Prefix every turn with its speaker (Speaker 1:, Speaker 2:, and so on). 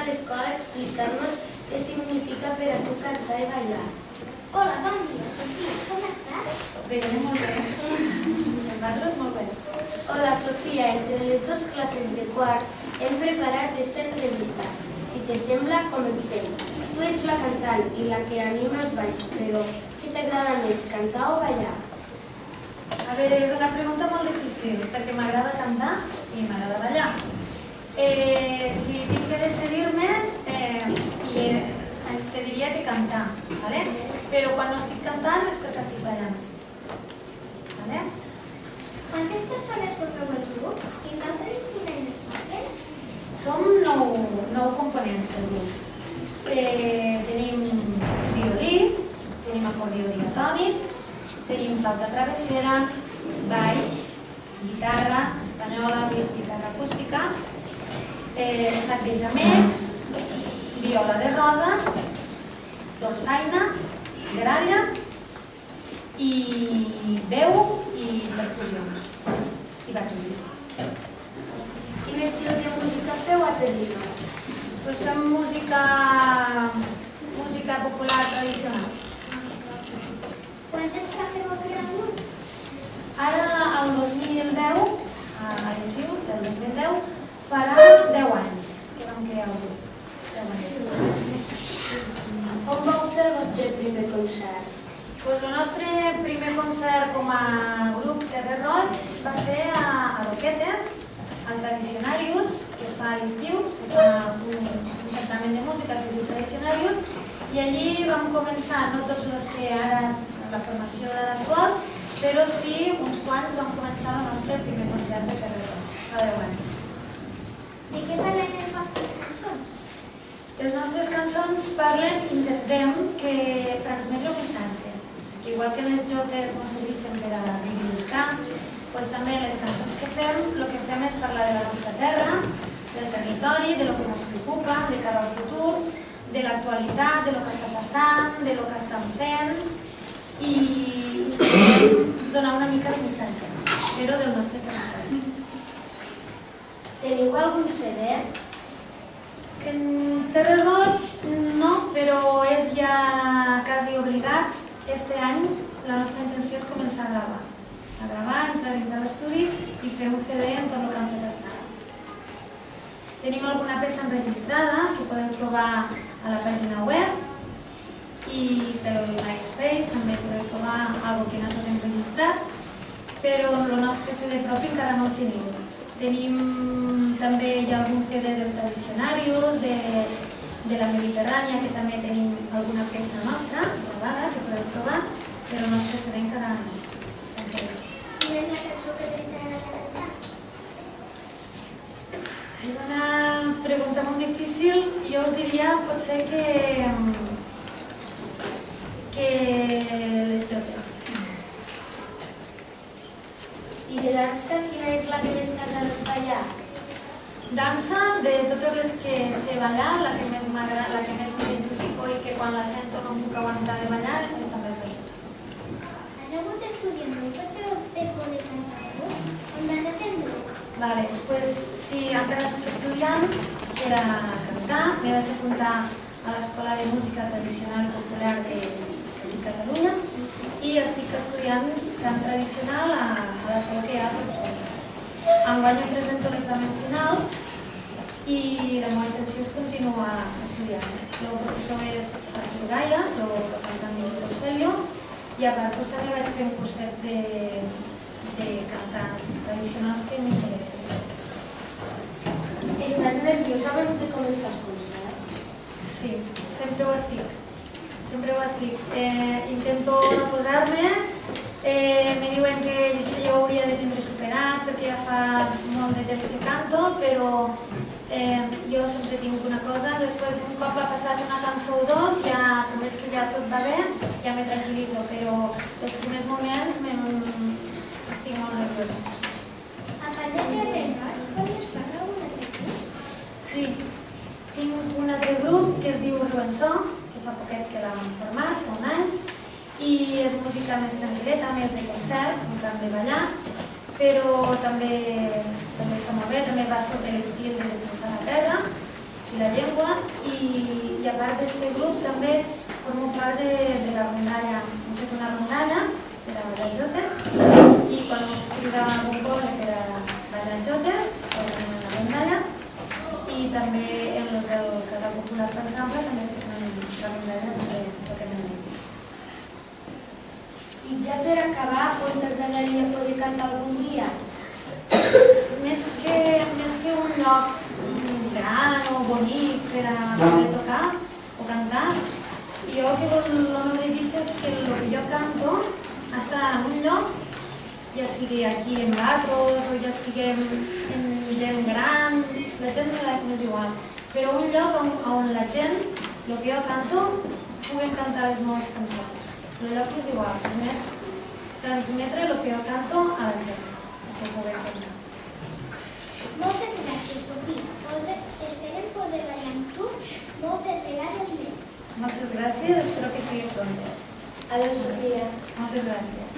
Speaker 1: a l'escola a explicar-nos què significa per a tu cantar i ballar.
Speaker 2: Hola, bon dia, Sofia, com estàs?
Speaker 3: Bé, molt bé. Nosaltres molt bé.
Speaker 1: Hola, Sofia, entre les dues classes de quart hem preparat esta entrevista. Si te sembla, comencem. Tu ets la cantant i la que anima els balls, però què t'agrada més, cantar o ballar?
Speaker 3: A veure, és una pregunta molt difícil, perquè m'agrada cantar i m'agrada ballar. Si tinc que decidir-me, te diria que cantar, ¿vale? Però quan no estic cantant és perquè estic ballant. ¿Vale?
Speaker 2: Quantes persones formeu el grup? Quins altres instruments toquen?
Speaker 3: Som nou components del grup. Tenim violí, tenim acordió diatònic, tenim flauta travessera, baix, guitarra espanyola, guitarra acústica, sac de gemecs, viola de roda, dolçaina, gralla i veu i percussions i bateria.
Speaker 1: Quin estil de música feu a Terrinals?
Speaker 3: Pues fem música popular tradicional.
Speaker 2: Quants anys fa que vau crear el grup?
Speaker 3: Ara, el 2010, a l'estiu del 2010, farà 10 anys que vam crear el grup.
Speaker 1: On vau fer el vostre primer concert?
Speaker 3: El nostre primer concert com a grup Terrer Roig va ser a Roquetes, al Tradicionarius, que es fa a l'estiu, se fa un certament de música que es diu Tradicionarius, i allí vam començar, no tots els que ara la formació actual, però sí uns quants vam començar el nostre primer concert de Terrer Roig, fa 10 anys.
Speaker 2: De què parlen les vostres cançons?
Speaker 3: Les nostres cançons parlen, intentem que transmet el missatge. Igual que les jotes no serveixen per a reivindicar, doncs també les cançons que fem, el que fem és parlar de la nostra terra, del territori, de lo que ens preocupa, de cara al futur, de l'actualitat, de lo que està passant, de lo que estan fent i donar una mica de missatge, però del nostre territori.
Speaker 1: Teniu algun CD?
Speaker 3: En Terrer Roig no, però és ja quasi obligat. Este any la nostra intenció és començar a gravar, entrar dins a l'estudi i fer un CD en tot el que hem fet fins ara. Tenim alguna peça enregistrada que podeu trobar a la pàgina web i pel MySpace també podeu trobar alguna que nosaltres hem registrat, però el nostre CD propi encara no el tenim. Tenim també algun CD del Tradicionarius, de la Mediterrània, que també tenim alguna peça nostra, gravada, que podeu trobar, però el nostre CD encara no.
Speaker 2: Quina és la cançó que més t'agrada cantar?
Speaker 3: És una pregunta molt difícil. Jo us diria potser que les jotes.
Speaker 1: I de dansa, quina és la que més t'agrada ballar?
Speaker 3: Dansa, de totes les que sé ballar, la que més m'agrada, la que més m'identifico i que quan la sento no em puc aguantar de ballar, també és ballar.
Speaker 2: Has hagut d'estudiar molt per poder cantar el grup? On vas aprendre?
Speaker 3: Vale, doncs si encara estic estudiant per a cantar, me vaig apuntar a l'Escola de Música Tradicional i Popular de Catalunya i estic estudiant cant tradicional a la sala que hi ha a Tortosa. Enguany em presento l'examen final i la meva intenció és continuar estudiant. El professor és Artur Gaia, el cantant de Conselio, i a part també vaig fer cursets de cantants tradicionals que m'interessen.
Speaker 1: Estàs nerviós abans de començar el concert?
Speaker 3: Sí, sempre ho estic. Sempre ho estic. Intento no posar-me. Me diuen que jo ho hauria de tindre superat perquè ja fa molt de temps que canto, però jo sempre tinc una cosa, després un cop ha passat una cançó o dos, ja, com veig que ja tot va bé, ja me tranquil·litzo, però els primers moments estic molt nerviosa.
Speaker 2: A part de Terrer Roig, podies parlar alguna altra?
Speaker 3: Sí, tinc un altre grup que es diu Ruensó, que fa poquet que l'hem format, fa un any, i és música més tranquil·leta, més de concert, no tant de ballar, però també està molt bé, també va sobre l'estil de defensar la terra i la llengua i a part d'aquest grup també formo part de la rondalla. Hem fet una rondalla per a ballar jotes i quan ens crida algun poble per a ballar jotes, tenim una rondalla i també en els del Casal Popular d'Enxample també fem la rondalla perquè toquem el mig.
Speaker 1: I ja per acabar, on t'agradaria poder cantar algun dia?
Speaker 3: Més que un lloc gran o bonic per a poder tocar o cantar, jo que el meu desig és que el que jo canto està en un lloc, ja sigui aquí en nosaltres o ja sigui en gent gran, la gent no és igual, però un lloc on la gent, el que jo canto, puguin cantar les meves cançons. El lloc és igual, només transmetre el que jo canto a la gent, que puguin cantar.
Speaker 2: Moltes gràcies, Sofia. Esperem poder ballar amb tu moltes vegades més.
Speaker 3: Moltes gràcies, espero que sigui pronto.
Speaker 1: Adéu, Sofia.
Speaker 3: Moltes gràcies.